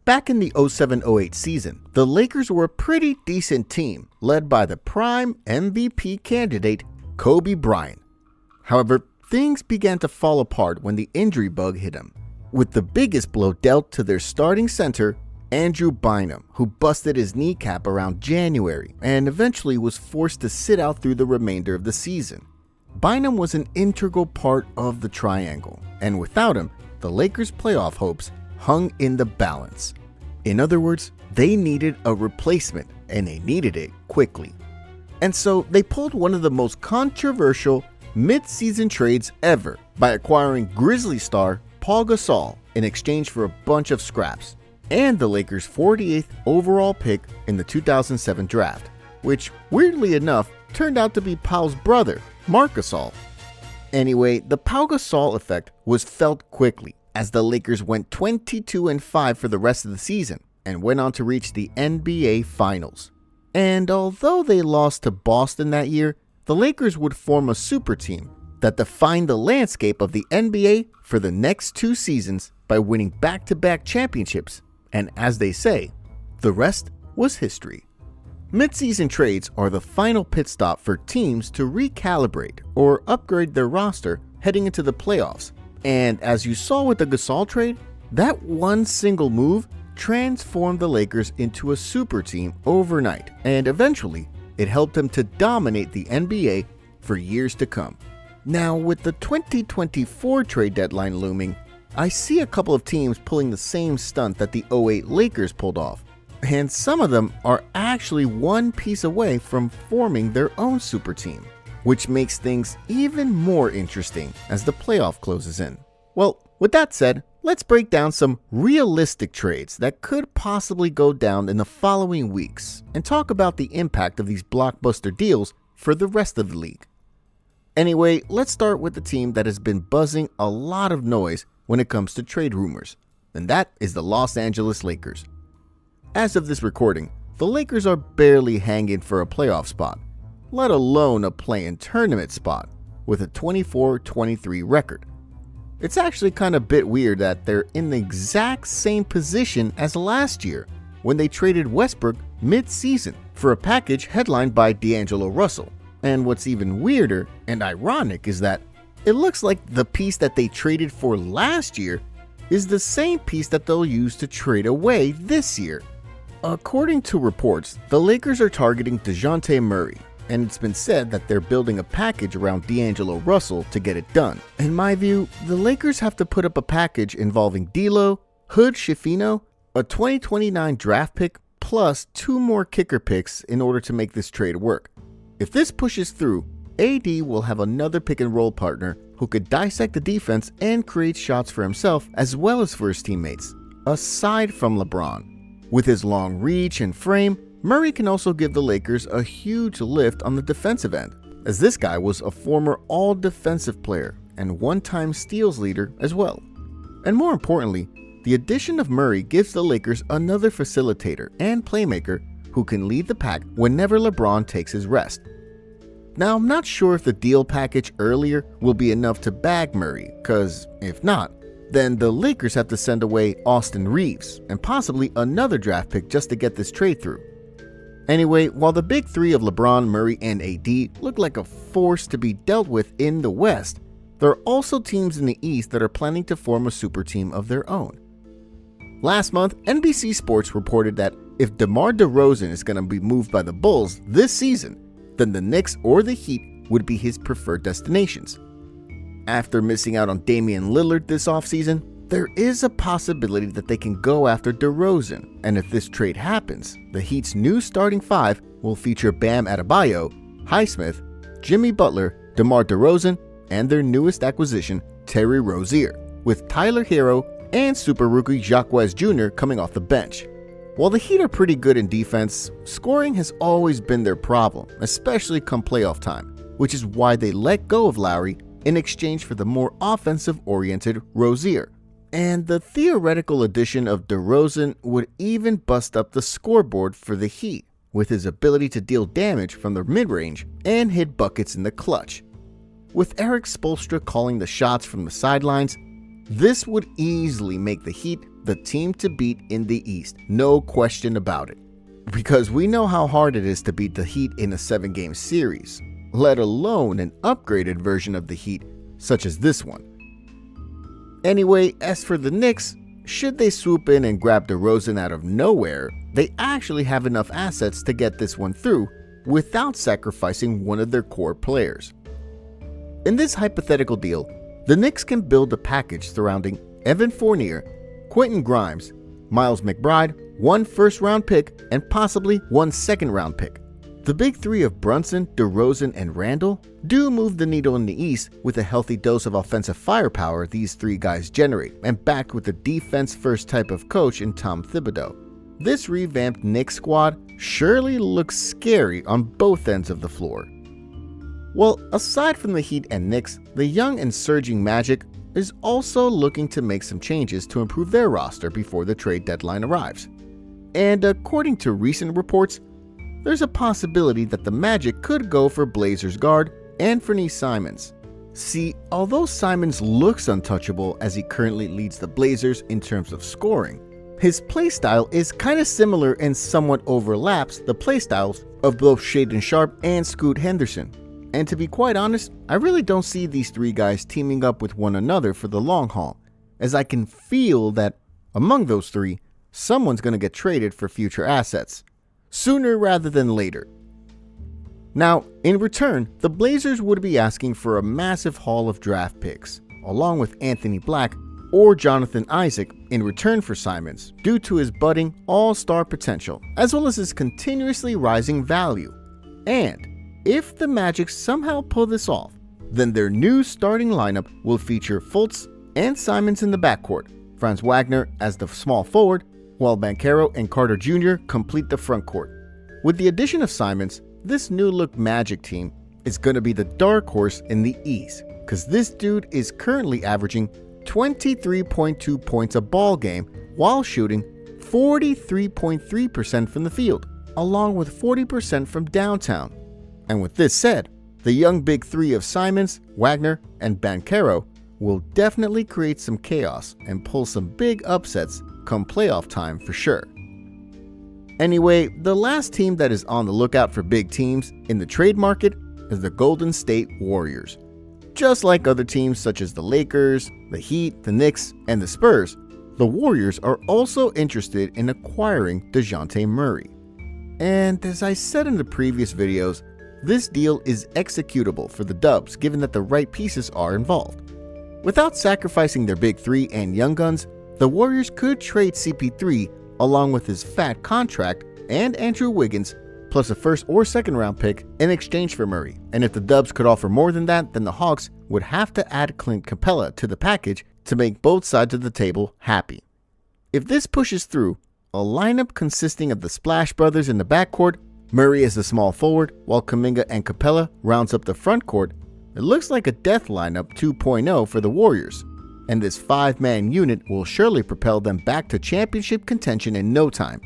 Back in the 07-08 season, the Lakers were a pretty decent team, led by the prime MVP candidate, Kobe Bryant. However, things began to fall apart when the injury bug hit him, with the biggest blow dealt to their starting center, Andrew Bynum, who busted his kneecap around January and eventually was forced to sit out through the remainder of the season. Bynum was an integral part of the triangle, and without him, the Lakers' playoff hopes hung in the balance. In other words, they needed a replacement, and they needed it quickly. And so they pulled one of the most controversial mid-season trades ever by acquiring Grizzly star Paul Gasol in exchange for a bunch of scraps, and the Lakers' 48th overall pick in the 2007 draft, which weirdly enough turned out to be Paul's brother, Marc Gasol. Anyway, the Pau Gasol effect was felt quickly, as the Lakers went 22-5 for the rest of the season and went on to reach the NBA Finals. And although they lost to Boston that year, the Lakers would form a super team that defined the landscape of the NBA for the next 2 seasons by winning back-to-back championships, and as they say, the rest was history. Mid-season trades are the final pit stop for teams to recalibrate or upgrade their roster heading into the playoffs. And as you saw with the Gasol trade, that one single move transformed the Lakers into a super team overnight, and eventually it helped them to dominate the NBA for years to come. Now, with the 2024 trade deadline looming, I see a couple of teams pulling the same stunt that the 08 Lakers pulled off, and some of them are actually one piece away from forming their own super team, which makes things even more interesting as the playoff closes in. Well, with that said, let's break down some realistic trades that could possibly go down in the following weeks and talk about the impact of these blockbuster deals for the rest of the league. Anyway, let's start with the team that has been buzzing a lot of noise when it comes to trade rumors, and that is the Los Angeles Lakers. As of this recording, the Lakers are barely hanging for a playoff spot, let alone a play-in tournament spot, with a 24-23 record. It's actually kind of a bit weird that they're in the exact same position as last year when they traded Westbrook mid-season for a package headlined by D'Angelo Russell. And what's even weirder and ironic is that it looks like the piece that they traded for last year is the same piece that they'll use to trade away this year. According to reports, the Lakers are targeting DeJounte Murray, and it's been said that they're building a package around D'Angelo Russell to get it done. In my view, the Lakers have to put up a package involving D'Lo, Hood Schifino, a 2029 draft pick, plus 2 more kicker picks in order to make this trade work. If this pushes through, AD will have another pick and roll partner who could dissect the defense and create shots for himself as well as for his teammates, aside from LeBron. With his long reach and frame, Murray can also give the Lakers a huge lift on the defensive end, as this guy was a former all-defensive player and one-time steals leader as well. And more importantly, the addition of Murray gives the Lakers another facilitator and playmaker who can lead the pack whenever LeBron takes his rest. Now, I'm not sure if the deal package earlier will be enough to bag Murray, cause if not, then the Lakers have to send away Austin Reeves and possibly another draft pick just to get this trade through. Anyway, while the big three of LeBron, Murray, and AD look like a force to be dealt with in the West, there are also teams in the East that are planning to form a super team of their own. Last month, NBC Sports reported that if DeMar DeRozan is going to be moved by the Bulls this season, then the Knicks or the Heat would be his preferred destinations. After missing out on Damian Lillard this offseason, there is a possibility that they can go after DeRozan, and if this trade happens, the Heat's new starting 5 will feature Bam Adebayo, Highsmith, Jimmy Butler, DeMar DeRozan, and their newest acquisition, Terry Rozier, with Tyler Hero and super rookie Jacquez Jr. coming off the bench. While the Heat are pretty good in defense, scoring has always been their problem, especially come playoff time, which is why they let go of Lowry in exchange for the more offensive-oriented Rozier. And the theoretical addition of DeRozan would even bust up the scoreboard for the Heat, with his ability to deal damage from the mid-range and hit buckets in the clutch. With Eric Spoelstra calling the shots from the sidelines, this would easily make the Heat the team to beat in the East, no question about it. Because we know how hard it is to beat the Heat in a 7-game series, let alone an upgraded version of the Heat such as this one. Anyway, as for the Knicks, should they swoop in and grab DeRozan out of nowhere, they actually have enough assets to get this one through without sacrificing one of their core players. In this hypothetical deal, the Knicks can build a package surrounding Evan Fournier, Quentin Grimes, Miles McBride, 1 first-round pick, and possibly 1 second-round pick. The big three of Brunson, DeRozan, and Randle do move the needle in the East with a healthy dose of offensive firepower these three guys generate, and backed with a defense-first type of coach in Tom Thibodeau. This revamped Knicks squad surely looks scary on both ends of the floor. Well, aside from the Heat and Knicks, the young and surging Magic is also looking to make some changes to improve their roster before the trade deadline arrives. And according to recent reports, there's a possibility that the Magic could go for Blazers guard Anthony Simons. See, although Simons looks untouchable as he currently leads the Blazers in terms of scoring, his playstyle is kind of similar and somewhat overlaps the playstyles of both Shaedon Sharpe and Scoot Henderson. And to be quite honest, I really don't see these three guys teaming up with one another for the long haul, as I can feel that among those three, someone's going to get traded for future assets, sooner rather than later. Now, in return, the Blazers would be asking for a massive haul of draft picks, along with Anthony Black or Jonathan Isaac in return for Simons, due to his budding all-star potential, as well as his continuously rising value. And if the Magic somehow pull this off, then their new starting lineup will feature Fultz and Simons in the backcourt, Franz Wagner as the small forward, while Banchero and Carter Jr. complete the front court. With the addition of Simons, this new-look Magic team is going to be the dark horse in the East, because this dude is currently averaging 23.2 points a ball game while shooting 43.3% from the field, along with 40% from downtown. And with this said, the young big three of Simons, Wagner, and Banchero will definitely create some chaos and pull some big upsets come playoff time for sure. Anyway, the last team that is on the lookout for big teams in the trade market is the Golden State Warriors. Just like other teams such as the Lakers, the Heat, the Knicks, and the Spurs, the Warriors are also interested in acquiring DeJounte Murray. And as I said in the previous videos, this deal is executable for the Dubs given that the right pieces are involved. Without sacrificing their big three and young guns, the Warriors could trade CP3 along with his fat contract and Andrew Wiggins, plus a first or second round pick in exchange for Murray. And if the Dubs could offer more than that, then the Hawks would have to add Clint Capella to the package to make both sides of the table happy. If this pushes through, a lineup consisting of the Splash Brothers in the backcourt, Murray as the small forward, while Kuminga and Capella rounds up the front court, it looks like a death lineup 2.0 for the Warriors. And this 5-man unit will surely propel them back to championship contention in no time.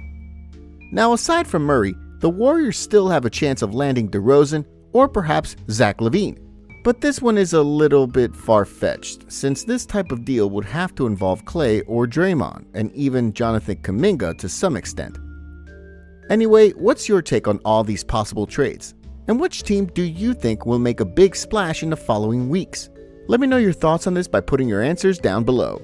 Now, aside from Murray, the Warriors still have a chance of landing DeRozan or perhaps Zach LaVine. But this one is a little bit far-fetched, since this type of deal would have to involve Klay or Draymond, and even Jonathan Kuminga to some extent. Anyway, what's your take on all these possible trades? And which team do you think will make a big splash in the following weeks? Let me know your thoughts on this by putting your answers down below.